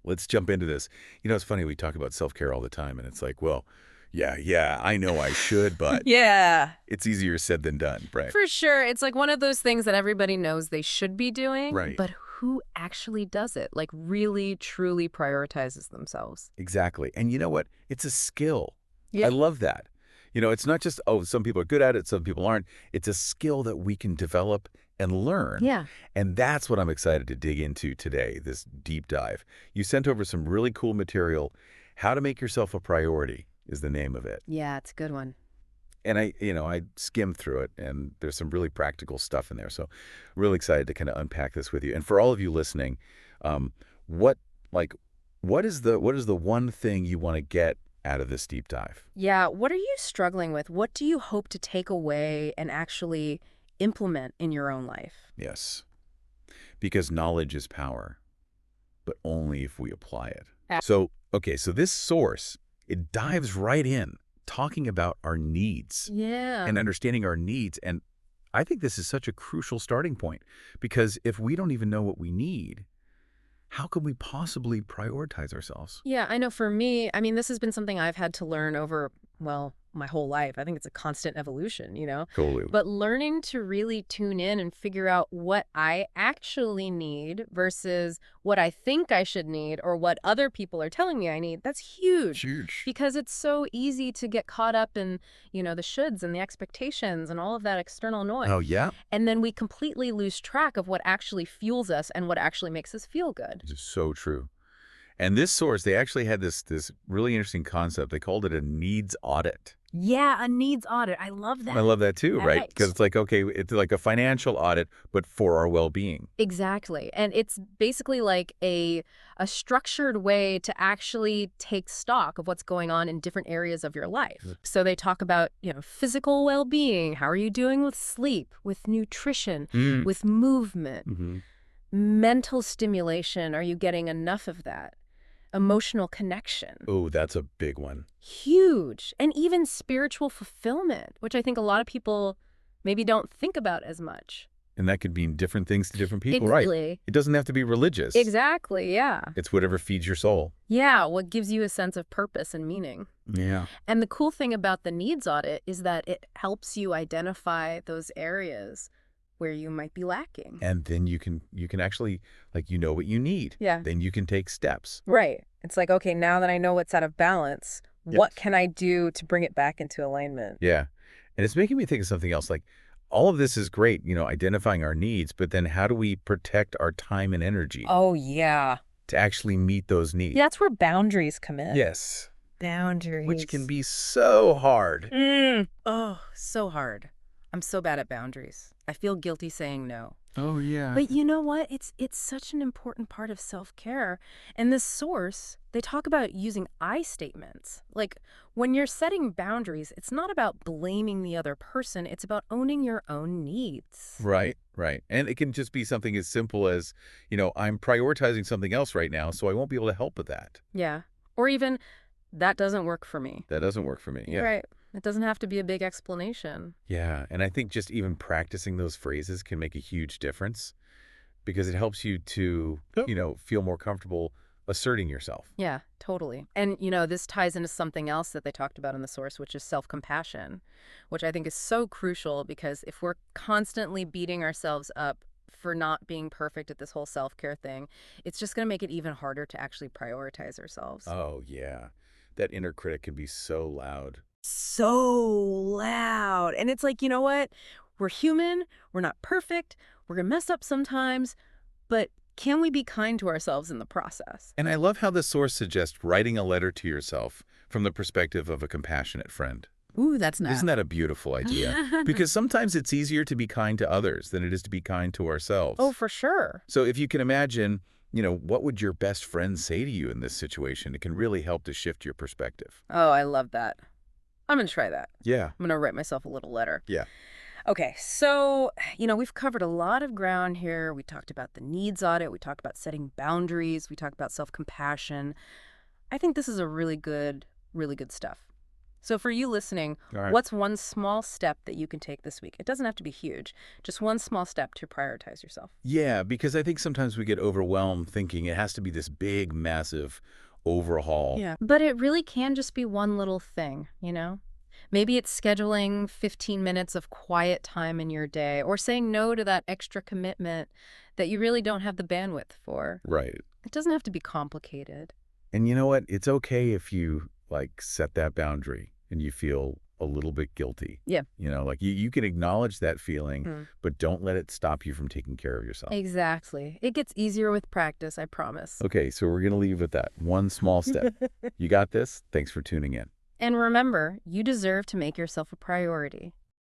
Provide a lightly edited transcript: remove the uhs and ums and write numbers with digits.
let's jump into this. It's funny, we talk about self-care all the time, and it's like, well, yeah, I know I should, but Yeah, it's easier said than done, right? for sure. It's like one of those things that everybody knows they should be doing, Right. but who actually does it? Like really, truly prioritizes themselves. Exactly. And you know what? It's a skill. I Yeah. love that. It's not just, oh, some people are good at it, some people aren't. It's a skill that we can develop and learn. Yeah. And that's what I'm excited to dig into today, this deep dive. You sent over some really cool material. How to Make Yourself a Priority is the name of it. Yeah, it's a good one. And I skimmed through it, and there's some really practical stuff in there. So really excited to kind of unpack this with you. And for all of you listening, um, what like what is the one thing you want to get out of this deep dive? Yeah, what are you struggling with? What do you hope to take away and actually implement in your own life? Yes, because knowledge is power, but only if we apply it. Ah. So this source, it dives right in, talking about our needs Yeah. and understanding our needs. And I think this is such a crucial starting point, because if we don't even know what we need, how can we possibly prioritize ourselves? Yeah, I know for me, I mean, this has been something I've had to learn over, well, my whole life. I think it's a constant evolution. Totally. But learning to really tune in and figure out what I actually need versus what I think I should need or what other people are telling me I need, that's huge. Huge. Because it's so easy to get caught up in, the shoulds and the expectations and all of that external noise. Oh, yeah? And then we completely lose track of what actually fuels us and what actually makes us feel good. It's so true. And this source, they actually had this really interesting concept. They called it a needs audit. Yeah, a needs audit. I love that. I love that too, right? Right. Because it's like, okay, it's like a financial audit, but for our well-being. Exactly. And it's basically like a structured way to actually take stock of what's going on in different areas of your life. So they talk about, physical well-being. How are you doing with sleep, with nutrition, Mm. with movement, Mm-hmm. mental stimulation? Are you getting enough of that? Emotional connection. Oh, that's a big one. Huge. And even spiritual fulfillment, which I think a lot of people maybe don't think about as much. And that could mean different things to different people, right? Exactly. It doesn't have to be religious. Exactly, yeah. It's whatever feeds your soul. Yeah, what gives you a sense of purpose and meaning. Yeah. And the cool thing about the needs audit is that it helps you identify those areas where you might be lacking. And then you can actually, like, what you need. Yeah. Then you can take steps. Right. It's like, okay, now that I know what's out of balance, Yep. what can I do to bring it back into alignment? Yeah. And it's making me think of something else. Like, all of this is great, identifying our needs, but then how do we protect our time and energy Oh, yeah. to actually meet those needs? Yeah, that's where boundaries come in. Yes. Boundaries. Which can be so hard. Oh, so hard. I'm so bad at boundaries. I feel guilty saying no. Oh, yeah. But you know what? It's such an important part of self-care. And this source, they talk about using I statements. Like when you're setting boundaries, it's not about blaming the other person. It's about owning your own needs. Right. And it can just be something as simple as, I'm prioritizing something else right now, so I won't be able to help with that. Yeah. Or even, that doesn't work for me. That doesn't work for me. Yeah. Right. It doesn't have to be a big explanation. Yeah. And I think just even practicing those phrases can make a huge difference, because it helps you to, feel more comfortable asserting yourself. Yeah, totally. And, this ties into something else that they talked about in the source, which is self-compassion, which I think is so crucial, because if we're constantly beating ourselves up for not being perfect at this whole self-care thing, it's just going to make it even harder to actually prioritize ourselves. Oh, yeah. That inner critic can be so loud. So loud. And it's like, you know what? We're human. We're not perfect. We're going to mess up sometimes. But can we be kind to ourselves in the process? And I love how the source suggests writing a letter to yourself from the perspective of a compassionate friend. Ooh, that's nice. Isn't that a beautiful idea? Because sometimes it's easier to be kind to others than it is to be kind to ourselves. Oh, for sure. So if you can imagine, what would your best friend say to you in this situation? It can really help to shift your perspective. Oh, I love that. I'm going to try that. Yeah. I'm going to write myself a little letter. Yeah. Okay, so, we've covered a lot of ground here. We talked about the needs audit. We talked about setting boundaries. We talked about self-compassion. I think this is a really good stuff. So for you listening, All right. what's one small step that you can take this week? It doesn't have to be huge, just one small step to prioritize yourself. Yeah, because I think sometimes we get overwhelmed thinking it has to be this big, massive overhaul. Yeah. But it really can just be one little thing, you know? Maybe it's scheduling 15 minutes of quiet time in your day or saying no to that extra commitment that you really don't have the bandwidth for. Right. It doesn't have to be complicated. And you know what? It's okay if you like set that boundary and you feel a little bit guilty. Yeah. Like you can acknowledge that feeling, Mm. but don't let it stop you from taking care of yourself. Exactly. It gets easier with practice, I promise. Okay, so we're going to leave with that. One small step. You got this? Thanks for tuning in. And remember, you deserve to make yourself a priority.